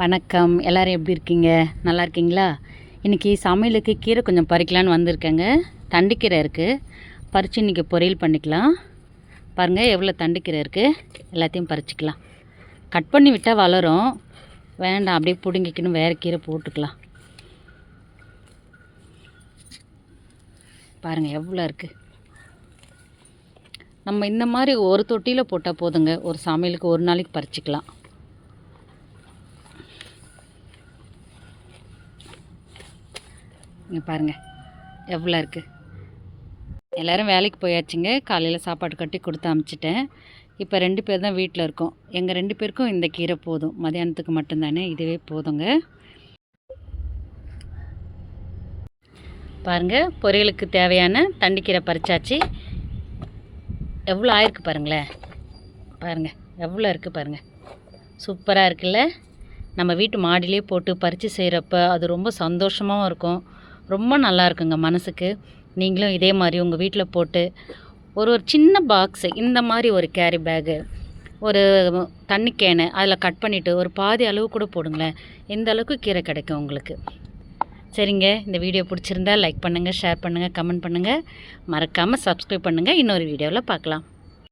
வணக்கம். எல்லோரும் எப்படி இருக்கீங்க? நல்லா இருக்கீங்களா? இன்றைக்கி சமையலுக்கு கீரை கொஞ்சம் பறிக்கலான்னு வந்திருக்கேங்க. தண்டுக்கீரை இருக்குது, பறித்து இன்றைக்கி பொரியல் பண்ணிக்கலாம். பாருங்கள் எவ்வளோ தண்டுக்கீரை இருக்குது, எல்லாத்தையும் பறிச்சிக்கலாம். கட் பண்ணி விட்டால் வளரும், வேண்டாம் அப்படியே பிடுங்கிக்கணும், வேறு கீரை போட்டுக்கலாம். பாருங்கள் எவ்வளோ இருக்குது. நம்ம இந்த மாதிரி ஒரு தொட்டியில் போட்டால் போதுங்க, ஒரு சமையலுக்கு ஒரு நாளைக்கு பறிச்சிக்கலாம். இங்கே பாருங்கள் எவ்வளோ இருக்குது. எல்லோரும் வேலைக்கு போயாச்சுங்க. காலையில் சாப்பாடு கட்டி கொடுத்து அமுச்சிட்டேன். இப்போ 2 பேர் தான் வீட்டில் இருக்கோம். எங்கள் 2 பேருக்கும் இந்த கீரை போதும், மதியானத்துக்கு மட்டும்தானே, இதுவே போதுங்க. பாருங்கள் பொரியலுக்கு தேவையான தண்டுக்கீரை பறிச்சாச்சு. எவ்வளோ ஆயிருக்கு பாருங்களேன். பாருங்கள் எவ்வளோ இருக்குது பாருங்கள், சூப்பராக இருக்குல்ல. நம்ம வீட்டு மாடியிலே போட்டு பறித்து செய்கிறப்ப அது ரொம்ப சந்தோஷமாகவும் இருக்கும், ரொம்ப நல்லா இருக்குங்க மனசுக்கு. நீங்களும் இதே மாதிரி உங்கள் வீட்டில் போட்டு ஒரு சின்ன பாக்ஸு, இந்த மாதிரி ஒரு கேரி பேகு, ஒரு தண்ணி கேனு அதில் கட் பண்ணிவிட்டு ஒரு பாதி அளவு கூட போடுங்களேன். இந்த அளவுக்கு கீரை கிடைக்கும் உங்களுக்கு. சரிங்க, இந்த வீடியோ பிடிச்சிருந்தா லைக் பண்ணுங்கள், ஷேர் பண்ணுங்கள், கமெண்ட் பண்ணுங்கள், மறக்காமல் சப்ஸ்கிரைப் பண்ணுங்கள். இன்னொரு வீடியோவில் பார்க்கலாம்.